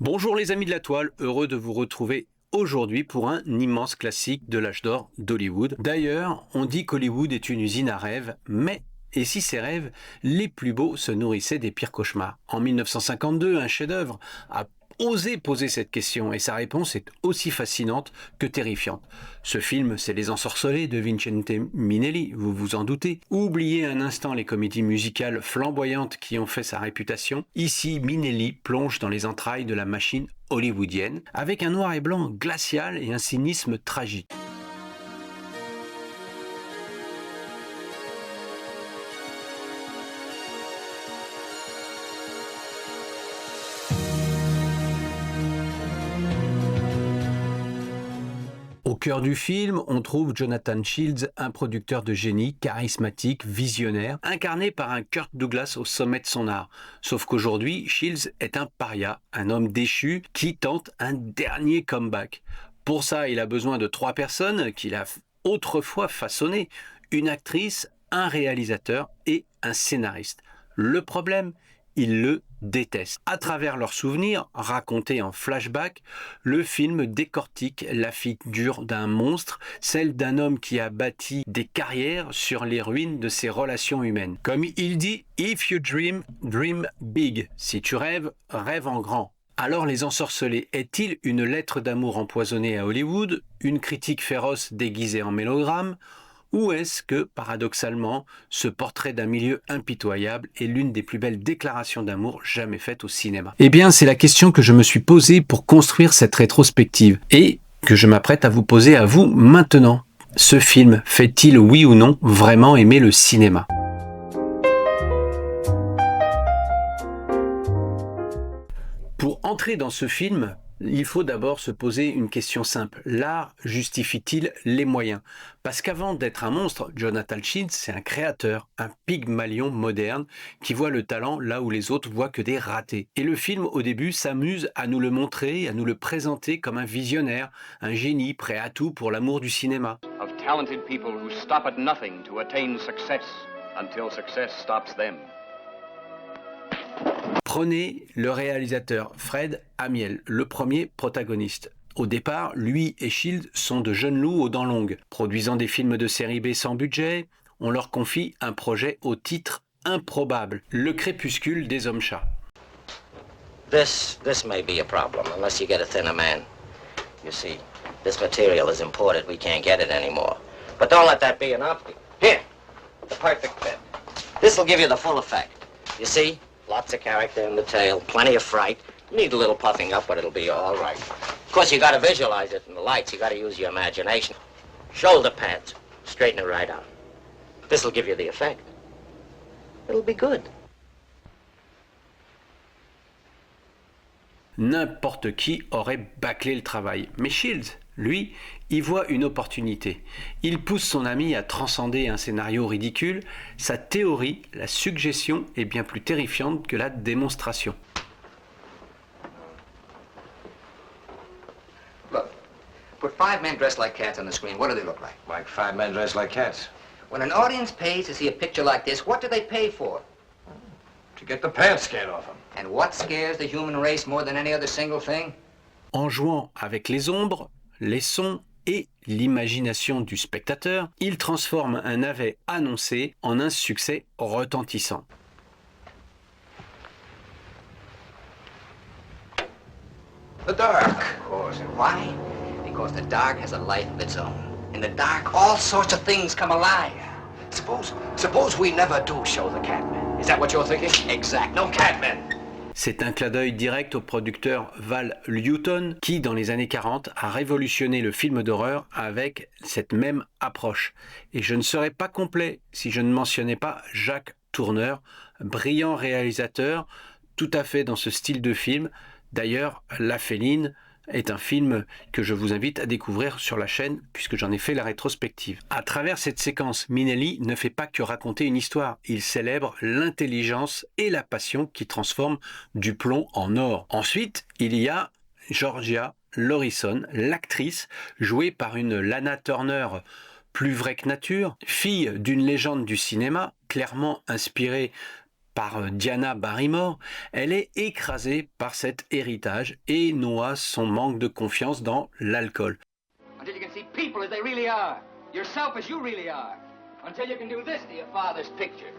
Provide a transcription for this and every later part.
Bonjour les amis de la toile, heureux de vous retrouver aujourd'hui pour un immense classique de l'âge d'or d'Hollywood. D'ailleurs, on dit qu'Hollywood est une usine à rêves, mais et si ces rêves, les plus beaux, se nourrissaient des pires cauchemars? En 1952, un chef-d'œuvre a osé poser cette question et sa réponse est aussi fascinante que terrifiante. Ce film, c'est Les Ensorcelés de Vincente Minnelli, vous vous en doutez. Oubliez un instant les comédies musicales flamboyantes qui ont fait sa réputation. Ici, Minnelli plonge dans les entrailles de la machine hollywoodienne avec un noir et blanc glacial et un cynisme tragique. Au cœur du film, on trouve Jonathan Shields, un producteur de génie, charismatique, visionnaire, incarné par un Kirk Douglas au sommet de son art. Sauf qu'aujourd'hui, Shields est un paria, un homme déchu qui tente un dernier comeback. Pour ça, il a besoin de 3 personnes qu'il a autrefois façonnées, une actrice, un réalisateur et un scénariste. Le problème, ils le détestent. À travers leurs souvenirs, racontés en flashback, le film décortique la figure d'un monstre, celle d'un homme qui a bâti des carrières sur les ruines de ses relations humaines. Comme il dit, If you dream, dream big. Si tu rêves, rêve en grand. Alors Les Ensorcelés est-il une lettre d'amour empoisonnée à Hollywood, une critique féroce déguisée en mélodrame? Ou est-ce que, paradoxalement, ce portrait d'un milieu impitoyable est l'une des plus belles déclarations d'amour jamais faites au cinéma? Eh bien, c'est la question que je me suis posée pour construire cette rétrospective et que je m'apprête à vous poser à vous maintenant. Ce film fait-il, oui ou non, vraiment aimer le cinéma? Pour entrer dans ce film, il faut d'abord se poser une question simple. L'art justifie-t-il les moyens? Parce qu'avant d'être un monstre, Jonathan Shields, c'est un créateur, un Pygmalion moderne qui voit le talent là où les autres voient que des ratés. Et le film, au début, s'amuse à nous le montrer, à nous le présenter comme un visionnaire, un génie prêt à tout pour l'amour du cinéma. Of talented people who stop at nothing to attain success until success stops them. Prenez le réalisateur Fred Amiel, le premier protagoniste. Au départ, lui et Shield sont de jeunes loups aux dents longues. Produisant des films de série B sans budget, on leur confie un projet au titre improbable, Le crépuscule des hommes-chats. This may be a problem unless you get a thinner man. You see, this material is imported. We can't get it anymore. But don't let that be an obstacle. Here, the perfect fit. This'll give you the full effect. You see, lots of character in the tail, plenty of fright. Need a little puffing up, but it'll be all right. Of course, you gotta visualize it in the lights. You gotta use your imagination. Shoulder pads, straighten it right out. This'll give you the effect. It'll be good. N'importe qui aurait bâclé le travail. Mais Shields, lui, y voit une opportunité. Il pousse son ami à transcender un scénario ridicule. Sa théorie, la suggestion, est bien plus terrifiante que la démonstration. Look, put 5 men dressed like cats on the screen. What do they look like? Like 5 men dressed like cats. When an audience pays to see a picture like this, what do they pay for? To get the pants scared off them. And what scares the human race more than any other single thing? En jouant avec les ombres, les sons et l'imagination du spectateur, il transforme un navet annoncé en un succès retentissant. The dark, of course. And why? Because the dark has a life of its own. In the dark, all sorts of things come alive. Suppose we never do show the Catman. Is that what you're thinking? Exact. No Catman. C'est un clin d'œil direct au producteur Val Lewton qui, dans les années 40, a révolutionné le film d'horreur avec cette même approche. Et je ne serais pas complet si je ne mentionnais pas Jacques Tourneur, brillant réalisateur, tout à fait dans ce style de film. D'ailleurs, La Féline est un film que je vous invite à découvrir sur la chaîne puisque j'en ai fait la rétrospective. À travers cette séquence, Minnelli ne fait pas que raconter une histoire, il célèbre l'intelligence et la passion qui transforment du plomb en or. Ensuite, il y a Georgia Lorison, l'actrice jouée par une Lana Turner plus vraie que nature, fille d'une légende du cinéma, clairement inspirée par Diana Barrymore, elle est écrasée par cet héritage et noie son manque de confiance dans l'alcool. Until you can see people as they really are. Yourself as you really are. Until you can do this to your father's picture.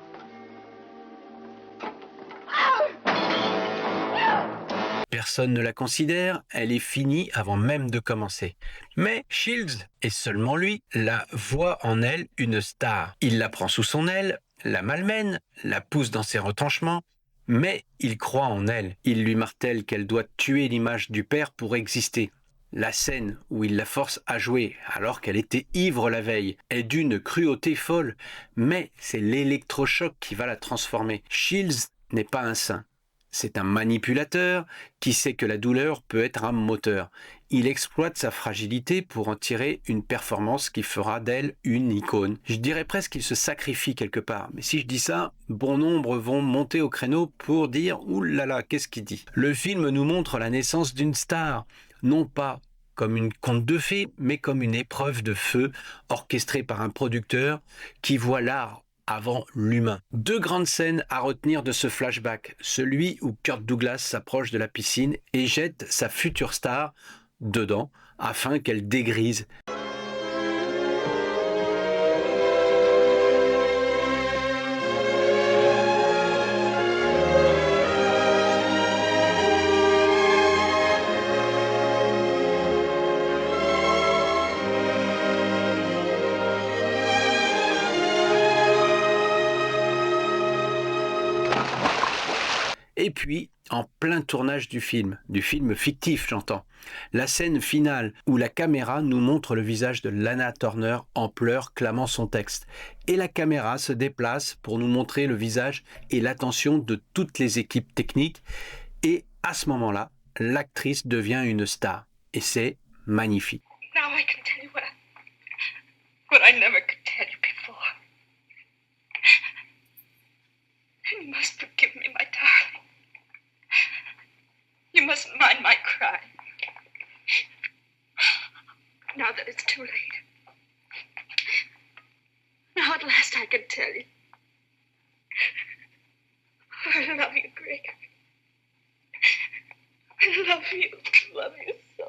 Personne ne la considère, elle est finie avant même de commencer. Mais Shields, et seulement lui, la voit en elle une star. Il la prend sous son aile, la malmène, la pousse dans ses retranchements, mais il croit en elle. Il lui martèle qu'elle doit tuer l'image du père pour exister. La scène où il la force à jouer alors qu'elle était ivre la veille est d'une cruauté folle, mais c'est l'électrochoc qui va la transformer. Shields n'est pas un saint. C'est un manipulateur qui sait que la douleur peut être un moteur. Il exploite sa fragilité pour en tirer une performance qui fera d'elle une icône. Je dirais presque qu'il se sacrifie quelque part. Mais si je dis ça, bon nombre vont monter au créneau pour dire « Ouh là là, qu'est-ce qu'il dit ?» Le film nous montre la naissance d'une star, non pas comme une conte de fées, mais comme une épreuve de feu orchestrée par un producteur qui voit l'art avant l'humain. Deux grandes scènes à retenir de ce flashback. Celui où Kirk Douglas s'approche de la piscine et jette sa future star dedans afin qu'elle dégrise. Et puis, en plein tournage du film fictif j'entends, la scène finale où la caméra nous montre le visage de Lana Turner en pleurs clamant son texte. Et la caméra se déplace pour nous montrer le visage et l'attention de toutes les équipes techniques. Et à ce moment-là, l'actrice devient une star. Et c'est magnifique. Now I can tell you what I never could tell you before. And you must forgive me, my darling. You must mind my cry. Now that it's too late. Now at last I can tell you. I love you, Greg. I love you so.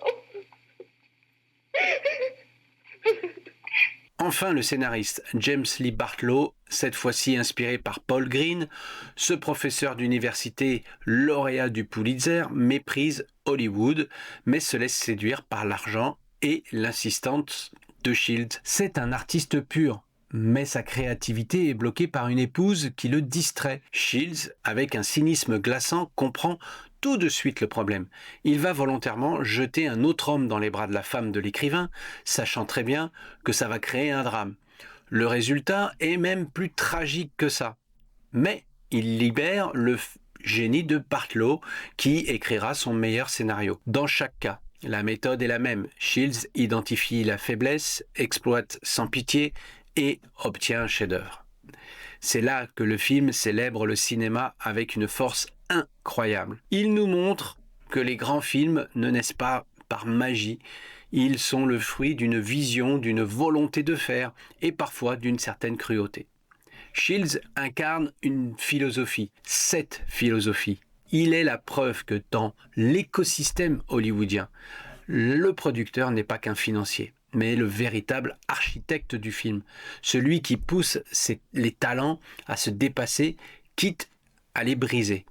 Enfin, le scénariste James Lee Bartlow, cette fois-ci inspiré par Paul Green, ce professeur d'université lauréat du Pulitzer, méprise Hollywood, mais se laisse séduire par l'argent et l'insistance de Shields. C'est un artiste pur, mais sa créativité est bloquée par une épouse qui le distrait. Shields, avec un cynisme glaçant, comprend tout de suite le problème. Il va volontairement jeter un autre homme dans les bras de la femme de l'écrivain, sachant très bien que ça va créer un drame. Le résultat est même plus tragique que ça. Mais il libère le génie de Bartlow qui écrira son meilleur scénario. Dans chaque cas, la méthode est la même. Shields identifie la faiblesse, exploite sans pitié et obtient un chef-d'œuvre. C'est là que le film célèbre le cinéma avec une force incroyable. Il nous montre que les grands films ne naissent pas par magie. Ils sont le fruit d'une vision, d'une volonté de faire et parfois d'une certaine cruauté. Shields incarne une philosophie, cette philosophie. Il est la preuve que dans l'écosystème hollywoodien, le producteur n'est pas qu'un financier, mais le véritable architecte du film, celui qui pousse les talents à se dépasser, quitte à les briser.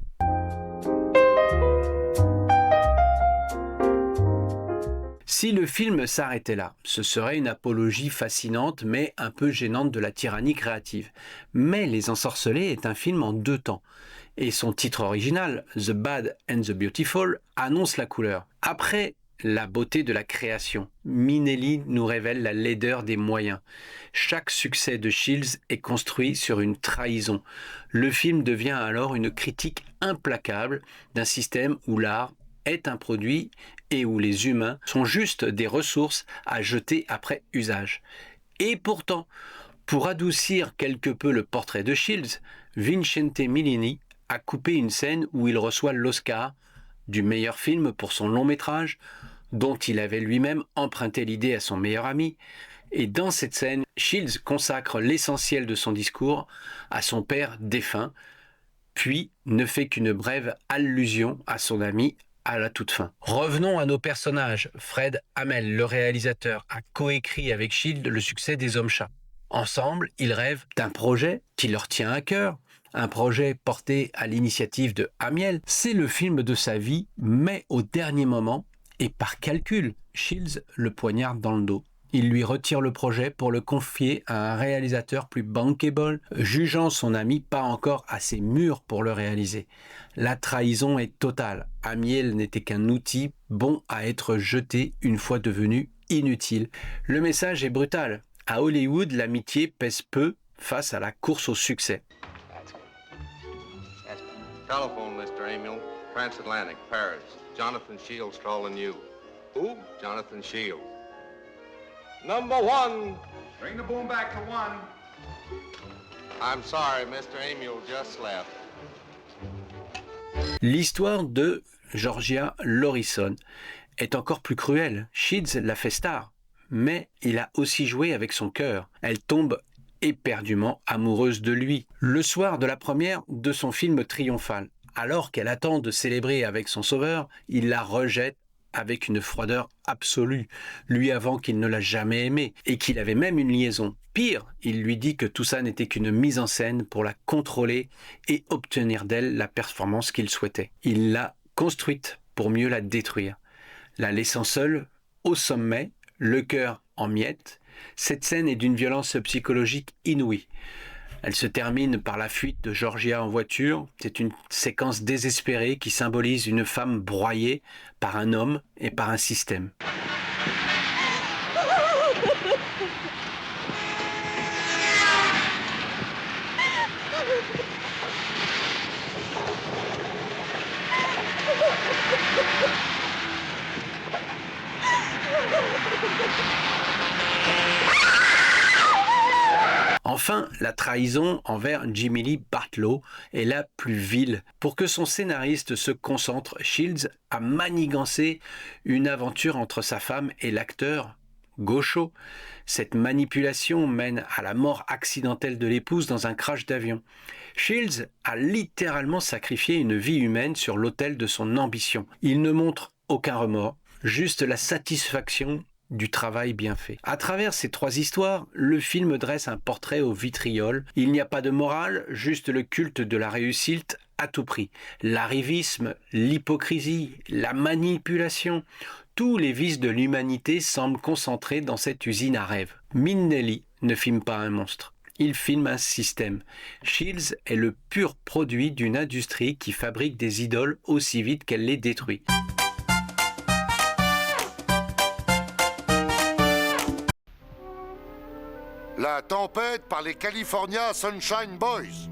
Si le film s'arrêtait là, ce serait une apologie fascinante mais un peu gênante de la tyrannie créative. Mais Les Ensorcelés est un film en deux temps. Et son titre original, The Bad and the Beautiful, annonce la couleur. Après la beauté de la création, Minnelli nous révèle la laideur des moyens. Chaque succès de Shields est construit sur une trahison. Le film devient alors une critique implacable d'un système où l'art est un produit et où les humains sont juste des ressources à jeter après usage. Et pourtant, pour adoucir quelque peu le portrait de Shields, Vincente Millini a coupé une scène où il reçoit l'Oscar du meilleur film pour son long métrage, dont il avait lui-même emprunté l'idée à son meilleur ami. Et dans cette scène, Shields consacre l'essentiel de son discours à son père défunt, puis ne fait qu'une brève allusion à son ami à la toute fin. Revenons à nos personnages. Fred Hamel, le réalisateur, a coécrit avec Shield le succès des Hommes-Chats. Ensemble, ils rêvent d'un projet qui leur tient à cœur, un projet porté à l'initiative de Hamill. C'est le film de sa vie, mais au dernier moment, et par calcul, Shields le poignarde dans le dos. Il lui retire le projet pour le confier à un réalisateur plus bankable, jugeant son ami pas encore assez mûr pour le réaliser. La trahison est totale. Hamill n'était qu'un outil bon à être jeté une fois devenu inutile. Le message est brutal. À Hollywood, l'amitié pèse peu face à la course au succès. Telephone, Mr. Emil. Transatlantic, Paris. Jonathan Shields calling you. Who? Jonathan Shields. Number one. Bring the boom back to one. I'm sorry, Mr. Emil just left. L'histoire de Georgia Lorison est encore plus cruelle. Shields l'a fait star, mais il a aussi joué avec son cœur. Elle tombe éperdument amoureuse de lui. Le soir de la première de son film triomphal, alors qu'elle attend de célébrer avec son sauveur, il la rejette avec une froideur absolue, lui avouant qu'il ne l'a jamais aimée et qu'il avait même une liaison. Pire, il lui dit que tout ça n'était qu'une mise en scène pour la contrôler et obtenir d'elle la performance qu'il souhaitait. Il l'a construite pour mieux la détruire, la laissant seule au sommet, le cœur en miettes. Cette scène est d'une violence psychologique inouïe. Elle se termine par la fuite de Georgia en voiture. C'est une séquence désespérée qui symbolise une femme broyée par un homme et par un système. Enfin, la trahison envers Jimmy Lee Bartlow est la plus vile. Pour que son scénariste se concentre, Shields a manigancé une aventure entre sa femme et l'acteur Gaucho. Cette manipulation mène à la mort accidentelle de l'épouse dans un crash d'avion. Shields a littéralement sacrifié une vie humaine sur l'autel de son ambition. Il ne montre aucun remords, juste la satisfaction du travail bien fait. À travers ces trois histoires, le film dresse un portrait au vitriol. Il n'y a pas de morale, juste le culte de la réussite à tout prix. L'arrivisme, l'hypocrisie, la manipulation, tous les vices de l'humanité semblent concentrés dans cette usine à rêves. Minnelli ne filme pas un monstre. Il filme un système. Shields est le pur produit d'une industrie qui fabrique des idoles aussi vite qu'elle les détruit. La tempête par les California Sunshine Boys.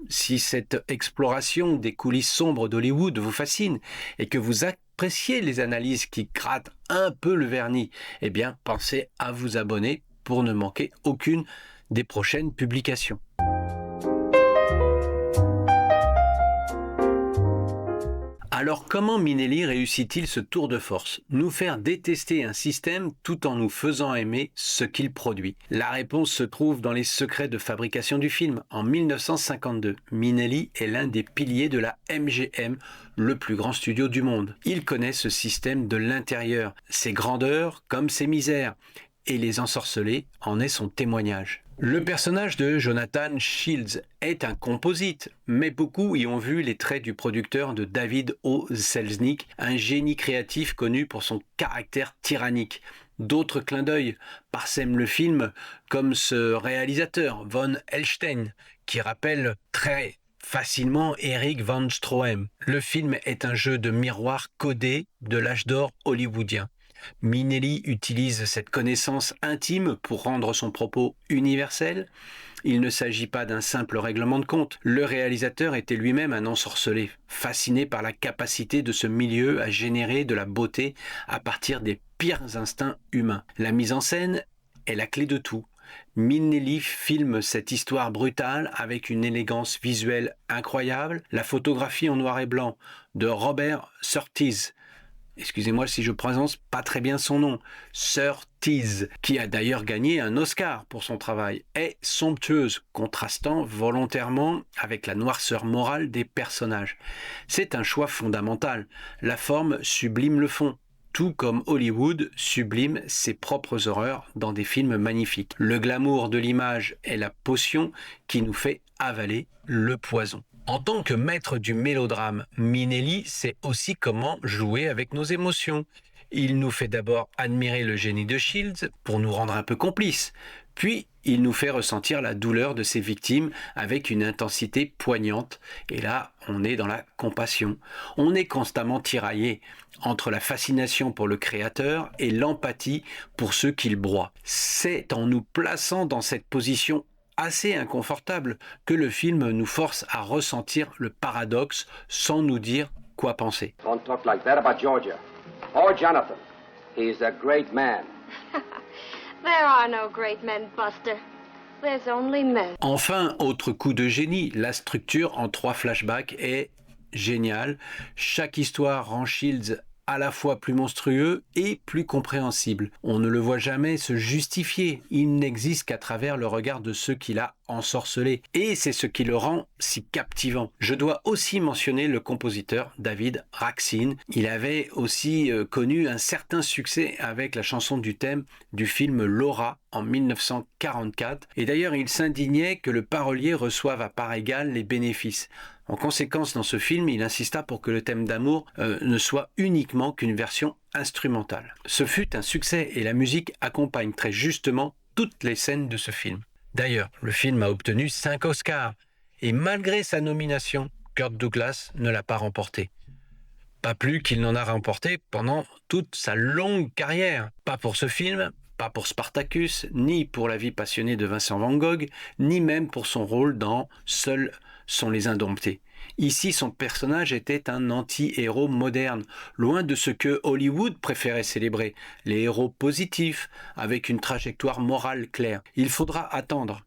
Si cette exploration des coulisses sombres d'Hollywood vous fascine et que vous appréciez les analyses qui grattent un peu le vernis, eh bien pensez à vous abonner pour ne manquer aucune des prochaines publications. Alors comment Minnelli réussit-il ce tour de force? Nous faire détester un système tout en nous faisant aimer ce qu'il produit. La réponse se trouve dans les secrets de fabrication du film. En 1952, Minnelli est l'un des piliers de la MGM, le plus grand studio du monde. Il connaît ce système de l'intérieur, ses grandeurs comme ses misères, et Les Ensorcelés en est son témoignage. Le personnage de Jonathan Shields est un composite, mais beaucoup y ont vu les traits du producteur de David O. Selznick, un génie créatif connu pour son caractère tyrannique. D'autres clins d'œil parsèment le film, comme ce réalisateur, Von Hellstein, qui rappelle très facilement Erich von Stroheim. Le film est un jeu de miroir codé de l'âge d'or hollywoodien. Minnelli utilise cette connaissance intime pour rendre son propos universel. Il ne s'agit pas d'un simple règlement de compte. Le réalisateur était lui-même un ensorcelé, fasciné par la capacité de ce milieu à générer de la beauté à partir des pires instincts humains. La mise en scène est la clé de tout. Minnelli filme cette histoire brutale avec une élégance visuelle incroyable. La photographie en noir et blanc de Robert Surtees, excusez-moi si je prononce pas très bien son nom, Surtees, qui a d'ailleurs gagné un Oscar pour son travail, est somptueuse, contrastant volontairement avec la noirceur morale des personnages. C'est un choix fondamental. La forme sublime le fond, tout comme Hollywood sublime ses propres horreurs dans des films magnifiques. Le glamour de l'image est la potion qui nous fait avaler le poison. En tant que maître du mélodrame, Minnelli sait aussi comment jouer avec nos émotions. Il nous fait d'abord admirer le génie de Shields pour nous rendre un peu complices. Puis, il nous fait ressentir la douleur de ses victimes avec une intensité poignante. Et là, on est dans la compassion. On est constamment tiraillé entre la fascination pour le créateur et l'empathie pour ceux qu'il broie. C'est en nous plaçant dans cette position assez inconfortable que le film nous force à ressentir le paradoxe sans nous dire quoi penser. Don't talk like that about Georgia. Or Jonathan. He's a great man. There are no great men, Buster. There's only men. Enfin, autre coup de génie, la structure en 3 flashbacks est géniale. Chaque histoire rend Shields à la fois plus monstrueux et plus compréhensible. On ne le voit jamais se justifier. Il n'existe qu'à travers le regard de ceux qu'il a ensorcelé. Et c'est ce qui le rend si captivant. Je dois aussi mentionner le compositeur David Raksin. Il avait aussi connu un certain succès avec la chanson du thème du film Laura en 1944. Et d'ailleurs, il s'indignait que le parolier reçoive à part égale les bénéfices. En conséquence, dans ce film, il insista pour que le thème d'amour ne soit uniquement qu'une version instrumentale. Ce fut un succès et la musique accompagne très justement toutes les scènes de ce film. D'ailleurs, le film a obtenu 5 Oscars et malgré sa nomination, Kirk Douglas ne l'a pas remporté. Pas plus qu'il n'en a remporté pendant toute sa longue carrière. Pas pour ce film, pas pour Spartacus, ni pour la vie passionnée de Vincent Van Gogh, ni même pour son rôle dans Seuls sont les indomptés. Ici, son personnage était un anti-héros moderne, loin de ce que Hollywood préférait célébrer, les héros positifs, avec une trajectoire morale claire. Il faudra attendre,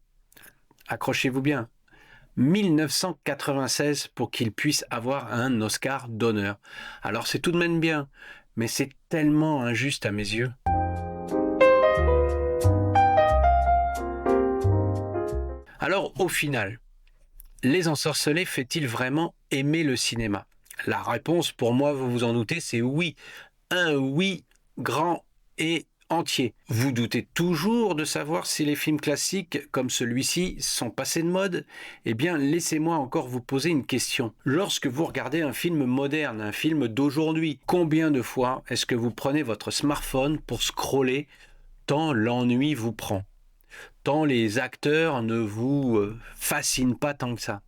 accrochez-vous bien, 1996 pour qu'il puisse avoir un Oscar d'honneur. Alors c'est tout de même bien, mais c'est tellement injuste à mes yeux. Alors au final, Les Ensorcelés fait-il vraiment aimer le cinéma? La réponse, pour moi, vous vous en doutez, c'est oui. Un oui grand et entier. Vous doutez toujours de savoir si les films classiques comme celui-ci sont passés de mode? Eh bien, laissez-moi encore vous poser une question. Lorsque vous regardez un film moderne, un film d'aujourd'hui, combien de fois est-ce que vous prenez votre smartphone pour scroller tant l'ennui vous prend? Tant les acteurs ne vous fascinent pas tant que ça.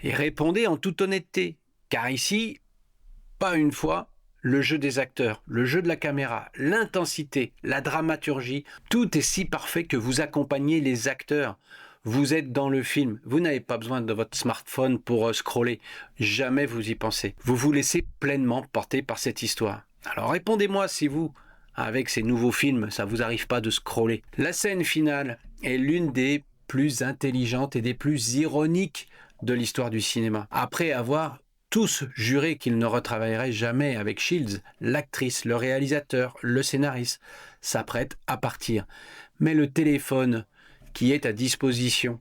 Et répondez en toute honnêteté, car ici, pas une fois, le jeu des acteurs, le jeu de la caméra, l'intensité, la dramaturgie, tout est si parfait que vous accompagnez les acteurs. Vous êtes dans le film, vous n'avez pas besoin de votre smartphone pour scroller, jamais vous y pensez. Vous vous laissez pleinement porter par cette histoire. Alors répondez-moi si vous, avec ces nouveaux films, ça vous arrive pas de scroller. La scène finale est l'une des plus intelligentes et des plus ironiques de l'histoire du cinéma. Après avoir tous juré qu'ils ne retravailleraient jamais avec Shields, l'actrice, le réalisateur, le scénariste s'apprête à partir. Mais le téléphone qui est à disposition,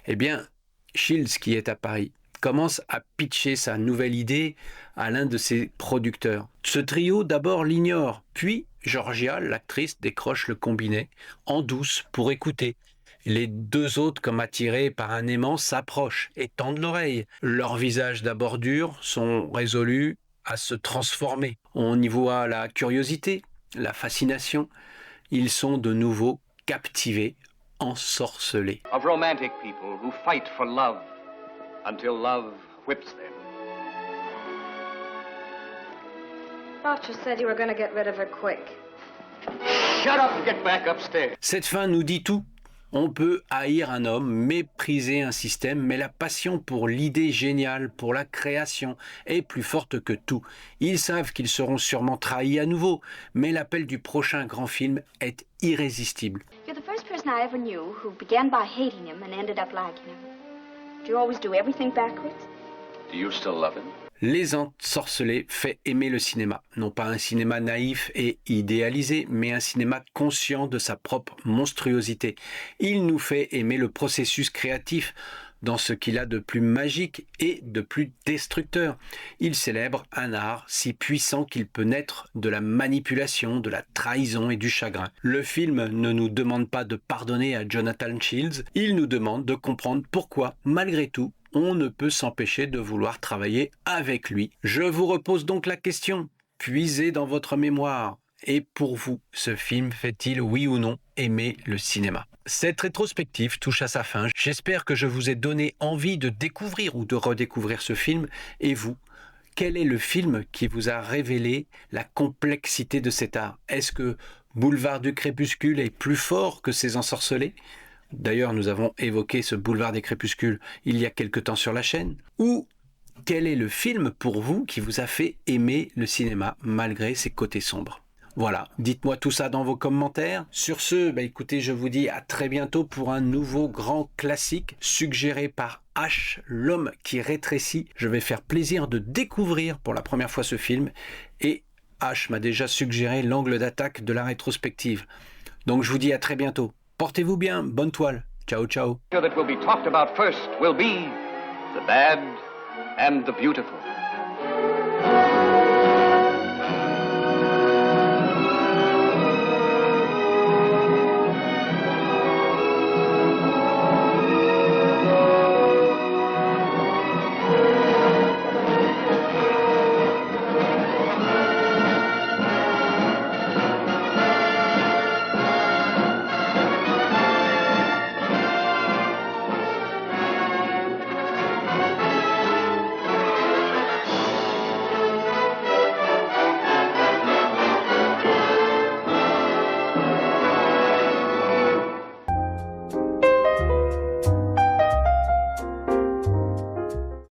eh bien, Shields, qui est à Paris, commence à pitcher sa nouvelle idée à l'un de ses producteurs. Ce trio d'abord l'ignore, puis Georgia, l'actrice, décroche le combiné en douce pour écouter. Les deux autres, comme attirés par un aimant, s'approchent et tendent l'oreille. Leurs visages d'abord durs sont résolus à se transformer. On y voit la curiosité, la fascination. Ils sont de nouveau captivés, ensorcelés. Of romantic people who fight for love until love whips them. Thought you said you were gonna get rid of her quick. Shut up and get back upstairs. Cette fin nous dit tout. On peut haïr un homme, mépriser un système, mais la passion pour l'idée géniale, pour la création, est plus forte que tout. Ils savent qu'ils seront sûrement trahis à nouveau, mais l'appel du prochain grand film est irrésistible. You're the first person I ever knew who began by hating him and ended up liking him. Do you always do everything backwards? Do you still love him? Les Ensorcelés fait aimer le cinéma. Non pas un cinéma naïf et idéalisé, mais un cinéma conscient de sa propre monstruosité. Il nous fait aimer le processus créatif dans ce qu'il a de plus magique et de plus destructeur. Il célèbre un art si puissant qu'il peut naître de la manipulation, de la trahison et du chagrin. Le film ne nous demande pas de pardonner à Jonathan Shields, il nous demande de comprendre pourquoi, malgré tout, on ne peut s'empêcher de vouloir travailler avec lui. Je vous repose donc la question. Puisez dans votre mémoire. Et pour vous, ce film fait-il, oui ou non, aimer le cinéma? Cette rétrospective touche à sa fin. J'espère que je vous ai donné envie de découvrir ou de redécouvrir ce film. Et vous, quel est le film qui vous a révélé la complexité de cet art? Est-ce que Boulevard du Crépuscule est plus fort que Ces Ensorcelés? D'ailleurs, nous avons évoqué ce Boulevard des Crépuscules il y a quelque temps sur la chaîne. Ou quel est le film pour vous qui vous a fait aimer le cinéma malgré ses côtés sombres? Voilà, dites-moi tout ça dans vos commentaires. Sur ce, écoutez, je vous dis à très bientôt pour un nouveau grand classique suggéré par H, l'homme qui rétrécit. Je vais faire plaisir de découvrir pour la première fois ce film et H m'a déjà suggéré l'angle d'attaque de la rétrospective. Donc je vous dis à très bientôt. Portez-vous bien, bonne toile. Ciao, ciao. That will be talked about first will be the bad and the beautiful.